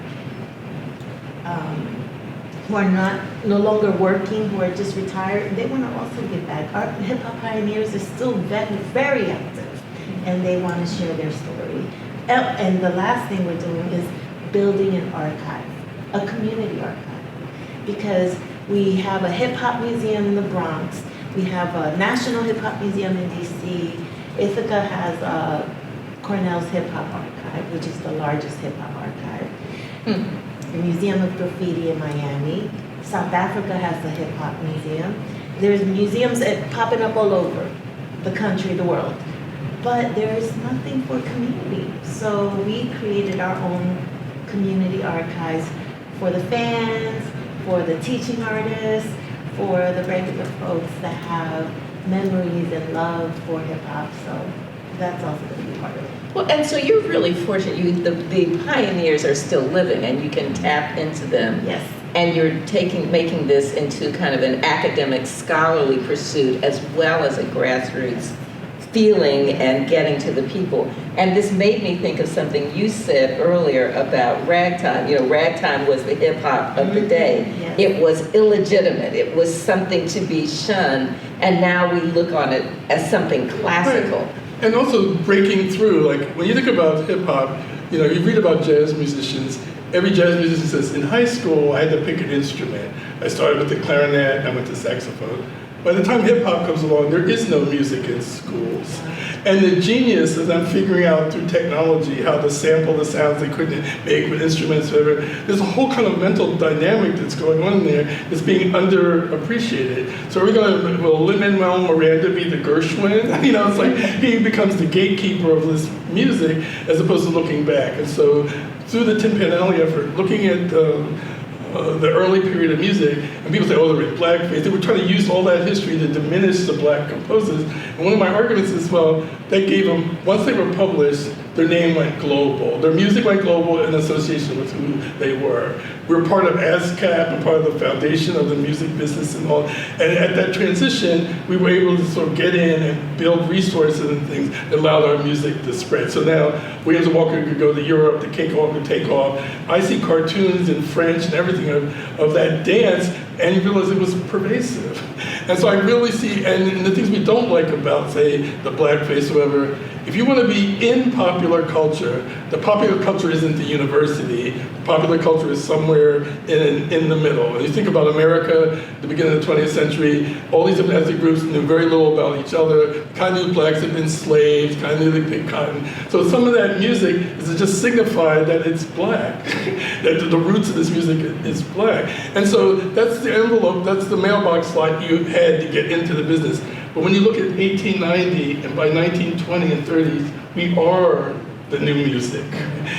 no longer working, who are just retired, they want to also give back. Our hip hop pioneers are still very active, and they want to share their story. And the last thing we're doing is building an archive, a community archive, because we have a hip hop museum in the Bronx, we have a National Hip Hop Museum in DC, Ithaca has Cornell's Hip Hop Archive, which is the largest hip hop archive. The Museum of Graffiti in Miami. South Africa has the Hip Hop Museum. There's museums popping up all over the country, the world. But there is nothing for community. So we created our own community archives for the fans, for the teaching artists, for the regular folks that have memories and love for hip hop. So that's also going to be part of it. Well, and so you're really fortunate. The pioneers are still living, and you can tap into them. Yes. And you're making this into kind of an academic, scholarly pursuit, as well as a grassroots feeling and getting to the people. And this made me think of something you said earlier about ragtime. Ragtime was the hip hop of the day. Yes. It was illegitimate. It was something to be shunned. And now we look on it as something classical. Right. And also breaking through, like when you think about hip hop, you read about jazz musicians. Every jazz musician says, in high school, I had to pick an instrument. I started with the clarinet, I went to saxophone. By the time hip hop comes along, there is no music in schools. And the genius is I'm figuring out through technology how to sample the sounds they couldn't make with instruments, whatever. There's a whole kind of mental dynamic that's going on there that's being underappreciated. So will Lin-Manuel Miranda be the Gershwin? It's like he becomes the gatekeeper of this music as opposed to looking back. And so through the Tin Pan Alley effort, looking at the early period of music, and people say, oh, they're in blackface. They were trying to use all that history to diminish the black composers. And one of my arguments is, well, that gave them, once they were published, their name went global. Their music went global in association with who they were. We were part of ASCAP and part of the foundation of the music business and all. And at that transition, we were able to sort of get in and build resources and things that allowed our music to spread. So now, Williams & Walker could go to Europe, the Cakewalk could take off. I see cartoons in French and everything of that dance, and you realize it was pervasive. And so I really see, and the things we don't like about, say, the blackface or whatever, if you want to be in popular culture, the popular culture isn't the university. The popular culture is somewhere in the middle. And you think about America, the beginning of the 20th century, all these different ethnic groups knew very little about each other, kind of knew blacks had been slaves, kind of knew they picked cotton. So some of that music is to just signify that it's black, that the roots of this music is black. And so that's the envelope, that's the mailbox slot you had to get into the business. But when you look at 1890 and by 1920 and 30s, we are the new music.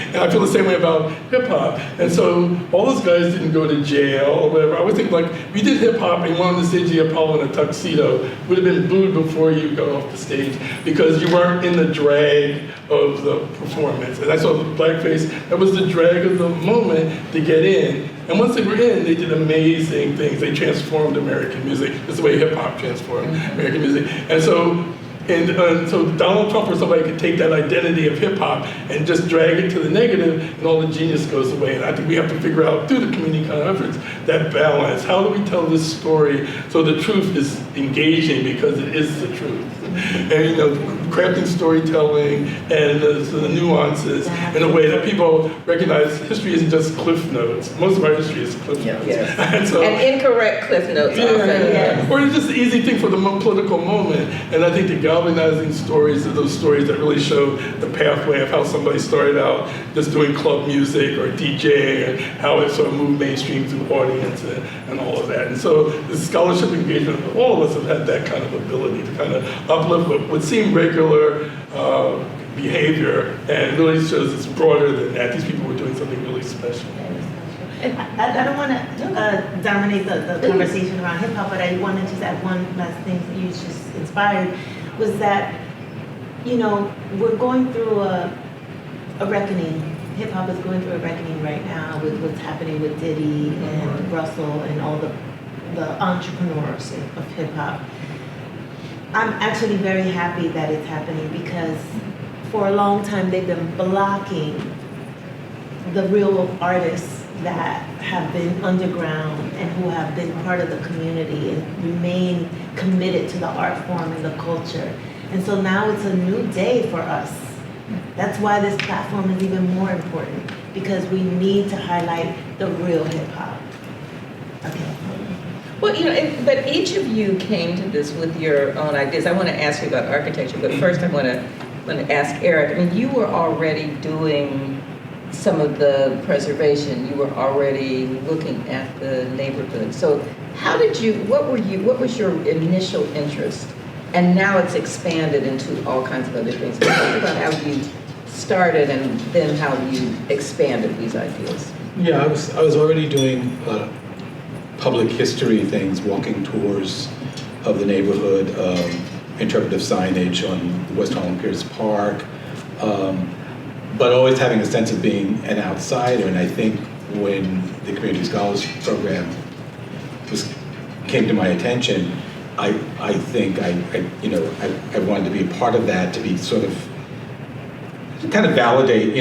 And I feel the same way about hip hop. And so all those guys didn't go to jail or whatever. I would think like, if you did hip hop and went on the stage of the Apollo in a tuxedo, would have been booed before you got off the stage because you weren't in the drag of the performance. And I saw the blackface, that was the drag of the moment to get in. And once they were in, they did amazing things. They transformed American music. That's the way hip hop transformed American music. And so Donald Trump or somebody could take that identity of hip hop and just drag it to the negative, and all the genius goes away. And I think we have to figure out through the community kind of efforts that balance. How do we tell this story so the truth is engaging because it is the truth? And crafting storytelling and the nuances in a way that people recognize history isn't just cliff notes. Most of our history is cliff notes. Yes. and incorrect cliff notes often. Or it's just an easy thing for the political moment. And I think the galvanizing stories are those stories that really show the pathway of how somebody started out just doing club music or DJing and how it sort of moved mainstream through audience and all of that. And so the scholarship engagement, all of us have had that kind of ability to kind of uplift what would seem regular behavior, and really shows it's broader than that. These people were doing something really special. I don't want to dominate the conversation around hip hop, but I want to just add one last thing that you just inspired, was that, we're going through a reckoning. Hip hop is going through a reckoning right now with what's happening with Diddy and Russell and all the entrepreneurs of hip hop. I'm actually very happy that it's happening because for a long time they've been blocking the real artists that have been underground and who have been part of the community and remain committed to the art form and the culture. And so now it's a new day for us. That's why this platform is even more important, because we need to highlight the real hip hop. Okay. Well, but each of you came to this with your own ideas. I want to ask you about architecture, but first I want to ask Eric. I mean, you were already doing some of the preservation. You were already looking at the neighborhood. So what was your initial interest? And now it's expanded into all kinds of other things. Talk about how you started and then how you expanded these ideas. Yeah, I was already doing public history things, walking tours of the neighborhood, interpretive signage on West Harlem Pierce Park, but always having a sense of being an outsider. And I think when the Community Scholars Program came to my attention, I think I wanted to be a part of that, to be sort of kind of validate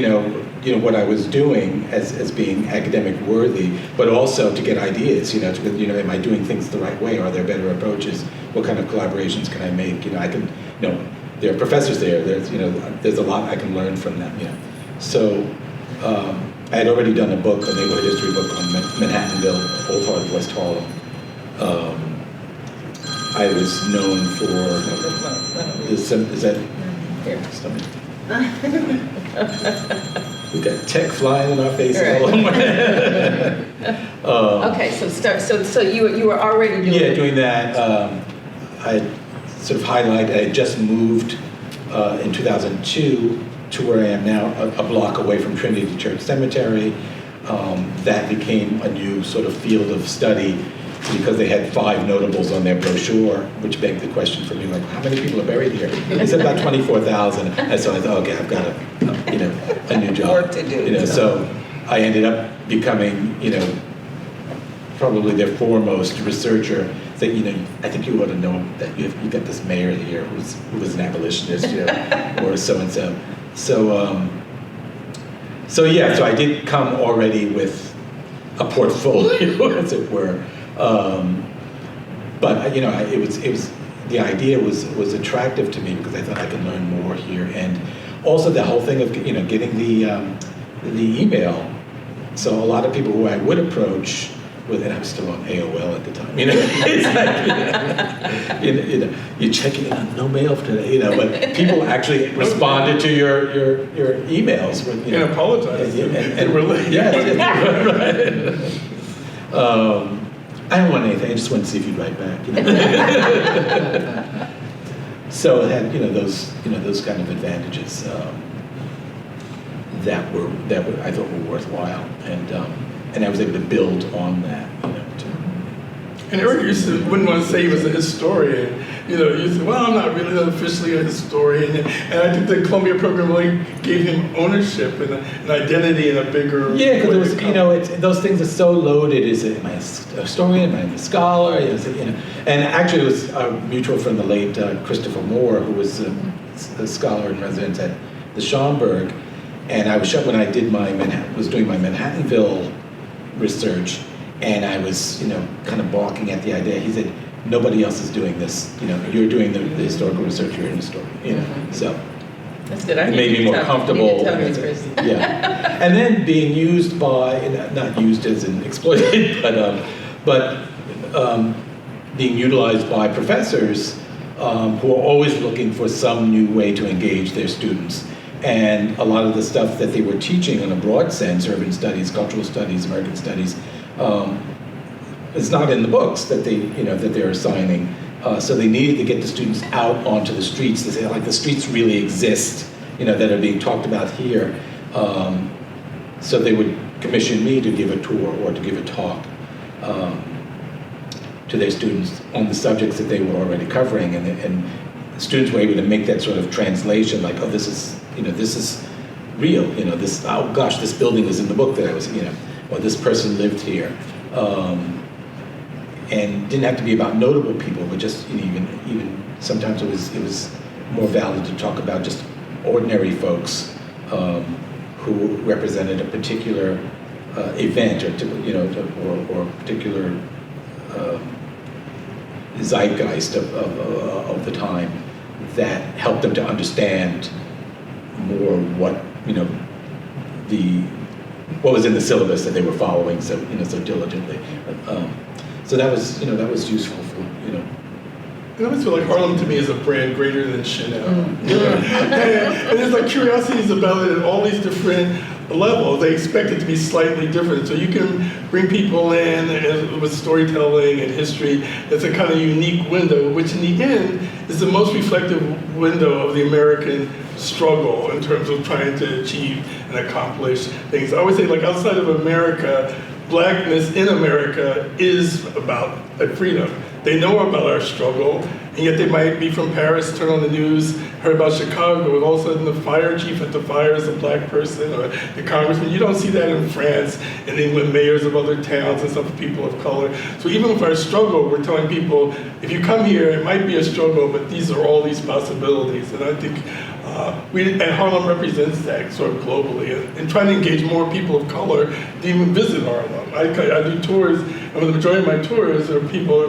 what I was doing as being academic worthy, but also to get ideas. Am I doing things the right way? Are there better approaches? What kind of collaborations can I make? There are professors there. There's a lot I can learn from them. So I had already done a neighborhood history book on Manhattanville, Old Heart of West Harlem. I was known for is that here? We got tech flying in our faces. Right. Okay, so you were already doing doing that. I sort of highlighted. I had just moved in 2002 to where I am now, a block away from Trinity Church Cemetery. That became a new sort of field of study, because they had 5 notables on their brochure, which begged the question for me, like, how many people are buried here? They said about 24,000. And so I thought, okay, I've got a new job. Work to do. So I ended up becoming, probably their foremost researcher. Say, I think you ought to know that you got this mayor here who was an abolitionist, or so and so. So I did come already with a portfolio, as it were. But it was the idea was attractive to me, because I thought I could learn more here, and also the whole thing of getting the email. So a lot of people who I would approach with, and I'm still on AOL at the time. It's like you check it out, no mail for today. But people actually responded to your emails with, and apologized. And really, right. I don't want anything. I just want to see if you'd write back. So it had those kind of advantages. that I thought were worthwhile, and I was able to build on that. And Eric wouldn't want to say he was a historian. You said, well, I'm not really officially a historian. And I think the Columbia program really gave him ownership and an identity in a bigger way. Yeah, because those things are so loaded. Is it, am I a historian? Am I a scholar? And actually, it was a mutual friend, the late Christopher Moore, who was a scholar in residence at the Schomburg. And I was shocked when I did was doing my Manhattanville research. And I was, kind of balking at the idea. He said, nobody else is doing this. You're doing the historical research. You're an historian. So that's good. It made me more comfortable. Yeah, and then being used by, not used as in exploited, but being utilized by professors who are always looking for some new way to engage their students. And a lot of the stuff that they were teaching in a broad sense, urban studies, cultural studies, American studies, is not in the books that they're assigning. So they needed to get the students out onto the streets to say, like, the streets really exist, that are being talked about here. So they would commission me to give a tour or to give a talk to their students on the subjects that they were already covering, and students were able to make that sort of translation, like, oh, this is real, this, oh gosh, this building is in the book that I was, or this person lived here. And didn't have to be about notable people, but just even sometimes it was more valid to talk about just ordinary folks who represented a particular event or particular zeitgeist of the time that helped them to understand more what what was in the syllabus that they were following so diligently. So that was useful for. I always feel like Harlem to me is a brand greater than Chanel. And there's like curiosities about it at all these different levels. They expect it to be slightly different. So you can bring people in with storytelling and history. It's a kind of unique window, which in the end is the most reflective window of the American struggle in terms of trying to achieve and accomplish things. I always say, like, outside of America, Blackness in America is about freedom. They know about our struggle, and yet they might be from Paris, turn on the news, heard about Chicago, and all of a sudden the fire chief at the fire is a black person, or the congressman. You don't see that in France, in England, mayors of other towns and stuff, people of color. So even with our struggle, we're telling people, if you come here, it might be a struggle, but these are all these possibilities. And I think and Harlem represents that sort of globally, and trying to engage more people of color to even visit Harlem. I do tours, and the majority of my tours are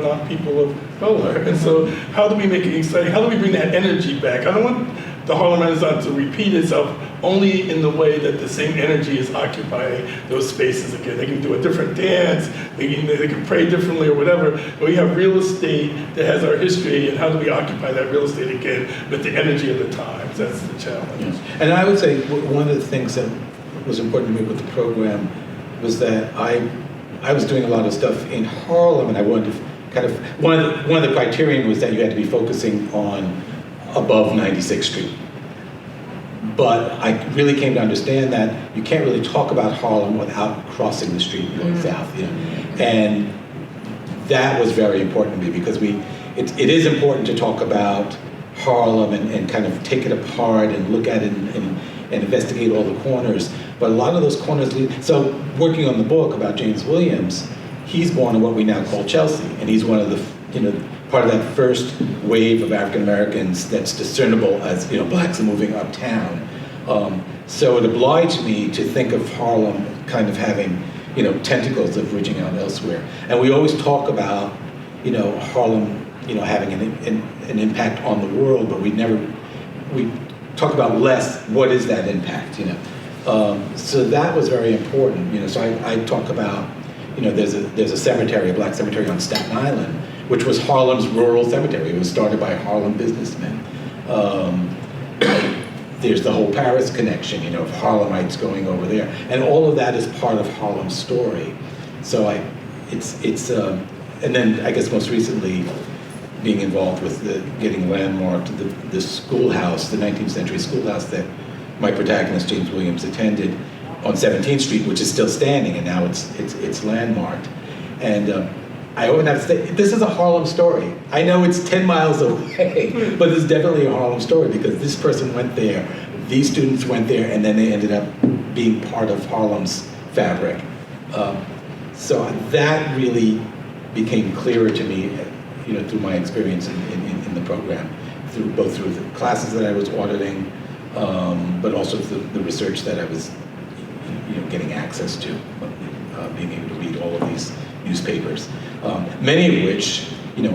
not people of color. And so how do we make it exciting? How do we bring that energy back? I don't want the Harlem Renaissance to repeat itself only in the way that the same energy is occupying those spaces again. They can do a different dance, they can pray differently or whatever, but we have real estate that has our history, and how do we occupy that real estate again with the energy of the times? That's the challenge. Yes. And I would say one of the things that was important to me with the program was that I was doing a lot of stuff in Harlem, and I wanted to kind of, one of the criterion was that you had to be focusing on above 96th Street. But I really came to understand that you can't really talk about Harlem without crossing the street going south, And that was very important to me, because it is important to talk about Harlem and kind of take it apart and look at it and investigate all the corners. But a lot of those corners so working on the book about James Williams, he's born in what we now call Chelsea, and he's one of the, part of that first wave of African Americans that's discernible as, blacks are moving uptown. So it obliged me to think of Harlem kind of having, tentacles of reaching out elsewhere. And we always talk about, Harlem, having an impact on the world, but we talk about less, what is that impact, So that was very important, so I talk about, there's a cemetery, a black cemetery on Staten Island, which was Harlem's rural cemetery. It was started by Harlem businessmen. There's the whole Paris connection, of Harlemites going over there. And all of that is part of Harlem's story. So and then I guess most recently, being involved with getting landmarked, the schoolhouse, the 19th century schoolhouse that my protagonist, James Williams, attended on 17th Street, which is still standing, and now it's landmarked. And I often have to say, this is a Harlem story. I know it's 10 miles away, but it's definitely a Harlem story because this person went there, these students went there, and then they ended up being part of Harlem's fabric. So that really became clearer to me, through my experience in the program, both through the classes that I was auditing, but also the research that I was, getting access to, being able to read all of these newspapers, many of which,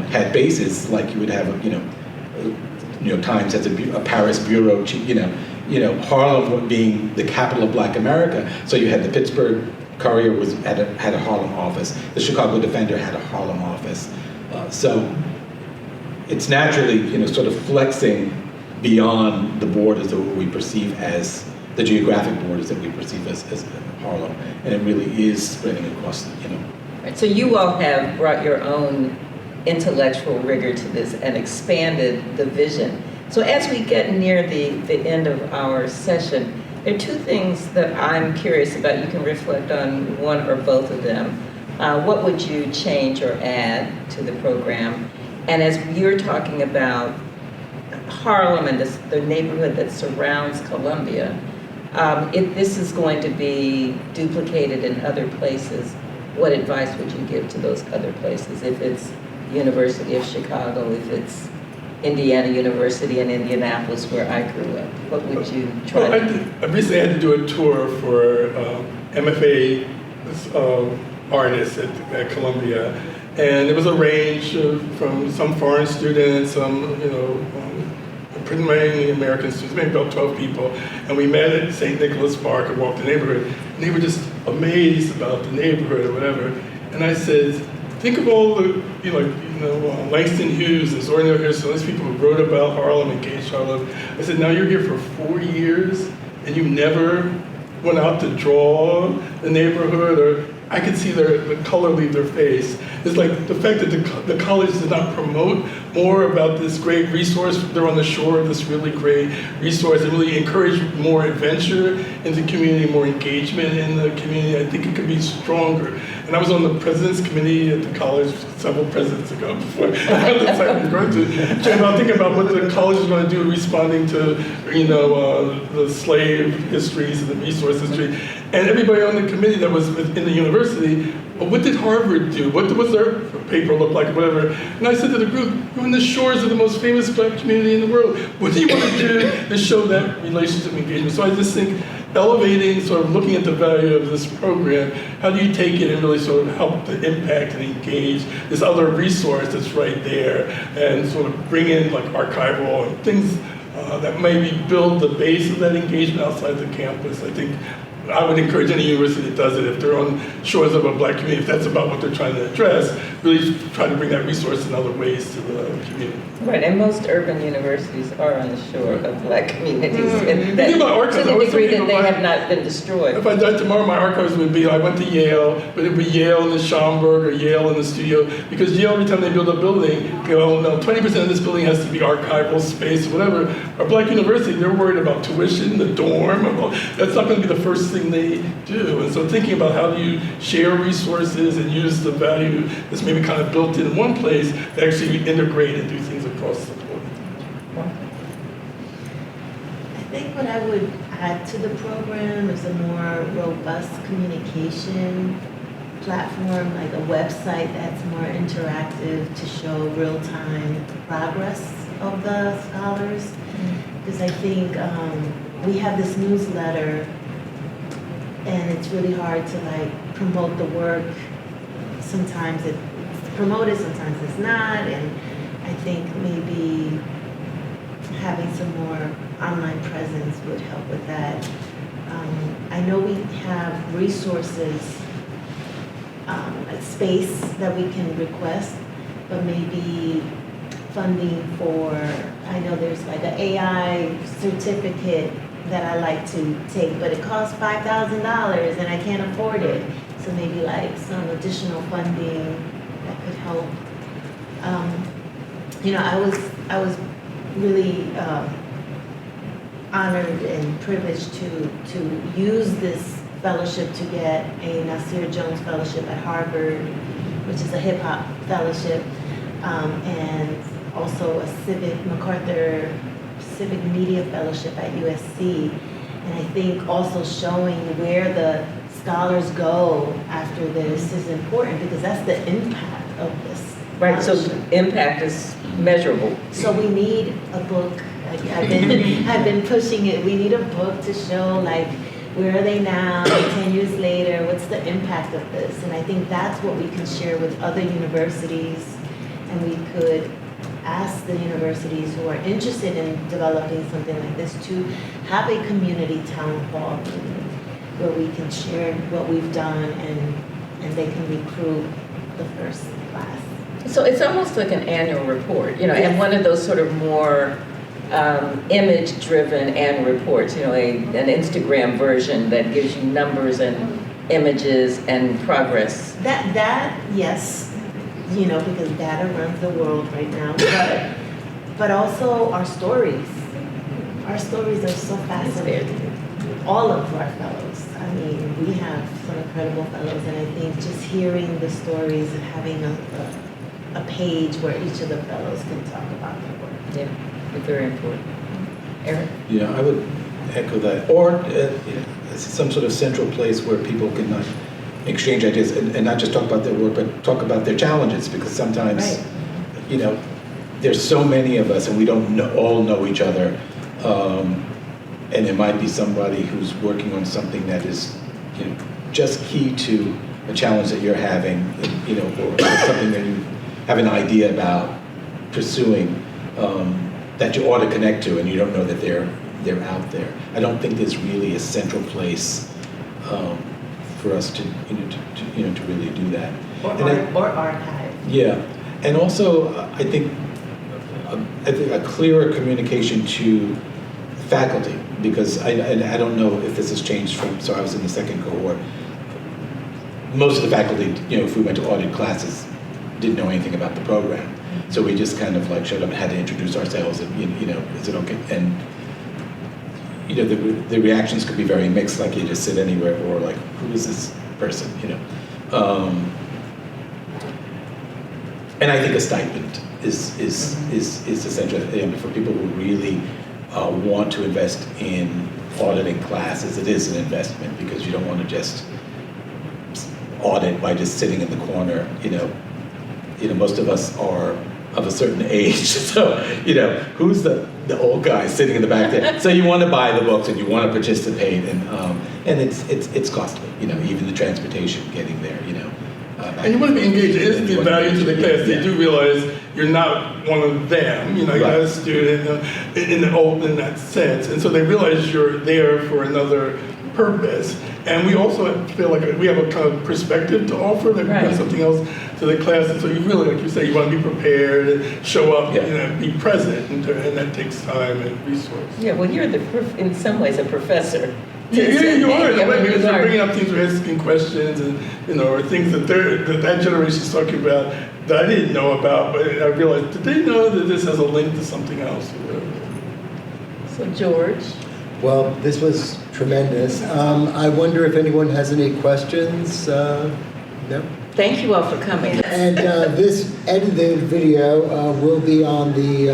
had bases like you would have, New York Times as a Paris bureau chief, Harlem being the capital of Black America. So you had the Pittsburgh Courier had a Harlem office. The Chicago Defender had a Harlem office. So it's naturally, sort of flexing beyond the borders of what we perceive as the geographic borders that we perceive as Harlem, and it really is spreading across, Right, so you all have brought your own intellectual rigor to this and expanded the vision. So as we get near the end of our session, there are two things that I'm curious about. You can reflect on one or both of them. What would you change or add to the program? And as you're talking about Harlem and the neighborhood that surrounds Columbia, if this is going to be duplicated in other places, what advice would you give to those other places? If it's University of Chicago, if it's Indiana University in Indianapolis, where I grew up, what would you try to do? I recently had to do a tour for MFA artists at Columbia, and there was a range from some foreign students, some pretty many American students, maybe about 12 people, and we met at St. Nicholas Park and walked the neighborhood, and they were just amazed about the neighborhood or whatever. And I said, think of all the, Langston Hughes and Zora Neale Hurston, those people who wrote about Harlem, engaged Harlem. I said, now you're here for 4 years, and you never went out to draw the neighborhood, or I could see the color leave their face. It's like the fact that the college did not promote more about this great resource. They're on the shore of this really great resource and really encourage more adventure in the community, more engagement in the community. I think it could be stronger. And I was on the president's committee at the college several presidents ago before I going to thinking about what the college is going to do responding to, the slave histories and the resource history. And everybody on the committee that was in the university, well, what did Harvard do? What was their paper look like, whatever? And I said to the group, you're on the shores of the most famous Black community in the world. What do you want to do to show that relationship engagement? So I just think elevating, sort of looking at the value of this program, how do you take it and really sort of help to impact and engage this other resource that's right there, and sort of bring in like archival and things that maybe build the base of that engagement outside the campus. I think I would encourage any university that does it, if they're on shores of a Black community, if that's about what they're trying to address, really try to bring that resource in other ways to the community. Right, and most urban universities are on the shore of Black communities, and Think about archives. to the degree that they have not been destroyed. If I died tomorrow, my archives would be, I went to Yale, but it would be Yale in the Schomburg or Yale in the studio, because Yale, every time they build a building, go, no, 20% of this building has to be archival space, whatever. Our Black university, they're worried about tuition, the dorm, that's not going to be the first thing they do. And so thinking about how do you share resources and use the value that's maybe kind of built in one place to actually integrate and do things across the board. I think what I would add to the program is a more robust communication platform, like a website that's more interactive to show real-time progress of the scholars. Because I think we have this newsletter, and it's really hard to promote the work. Sometimes it's promoted, sometimes it's not, and I think maybe having some more online presence would help with that. I know we have resources, space that we can request, but maybe funding for, I know there's an AI certificate that I like to take, but it costs $5,000 and I can't afford it. So maybe some additional funding that could help. I was really honored and privileged to use this fellowship to get a Nasir Jones Fellowship at Harvard, which is a hip hop fellowship, and also a MacArthur Civic Media Fellowship at USC. And I think also showing where the scholars go after this is important because that's the impact of this. Right, so fellowship. impact is measurable. So we need a book. I've been pushing it. We need a book to show like where are they now, 10 years later, what's the impact of this? And I think that's what we can share with other universities, and we could ask the universities who are interested in developing something like this to have a community town hall meeting where we can share what we've done and they can recruit the first class. So it's almost like an annual report, you know, and one of those sort of more image-driven annual reports, you know, an Instagram version that gives you numbers and images and progress. That yes, you know, because data runs the world right now, but also our stories. Our stories are so fascinating. All of our fellows. I mean, we have some incredible fellows, and I think just hearing the stories and having a page where each of the fellows can talk about their work. Yeah, it's very important. Eric? Yeah, I would echo that. Or some sort of central place where people can exchange ideas and not just talk about their work, but talk about their challenges, because sometimes, Right. you know, there's so many of us and we don't all know each other. And it might be somebody who's working on something that is, you know, just key to a challenge that you're having, you know, or something that you have an idea about pursuing that you ought to connect to, and you don't know that they're out there. I don't think there's really a central place for us to really do that. Or archive. Yeah, and also I think a clearer communication to faculty, because I don't know if this has changed from, so I was in the second cohort. Most of the faculty, you know, if we went to audit classes, didn't know anything about the program. So we just kind of like showed up and had to introduce ourselves and, you know, is it okay? And, you know, the reactions could be very mixed, like you just sit anywhere or like, who is this person, you know? And I think a stipend is essential for people who really want to invest in auditing classes. It is an investment because you don't want to just audit by just sitting in the corner. You know, most of us are of a certain age, so you know who's the old guy sitting in the back there. So you want to buy the books and you want to participate, and it's costly. You know, even the transportation getting there. You know. And you want to be engaged. It is the value to the class. They do realize you're not one of them. You know, you're not a student in that sense. And so they realize you're there for another purpose. And we also feel like we have a kind of perspective to offer, that we bring something else to the class. And so you really, like you say, you want to be prepared and show up, you know, be present, and that takes time and resources. Yeah, well, you're in some ways a professor. Yeah, you are. Yeah, Because you're bringing up things, we're asking questions, and you know, or things that that generation's talking about that I didn't know about, but I realized, did they know that this has a link to something else? So George. Well, this was tremendous. I wonder if anyone has any questions? No? Thank you all for coming. And this edited video will be on the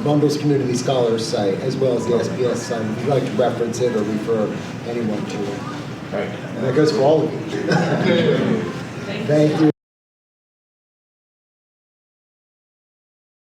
Bundles Community Scholars site, as well as the SPS site. If you'd like to reference it or refer anyone to it. Right. And that goes for all of you. Thank you.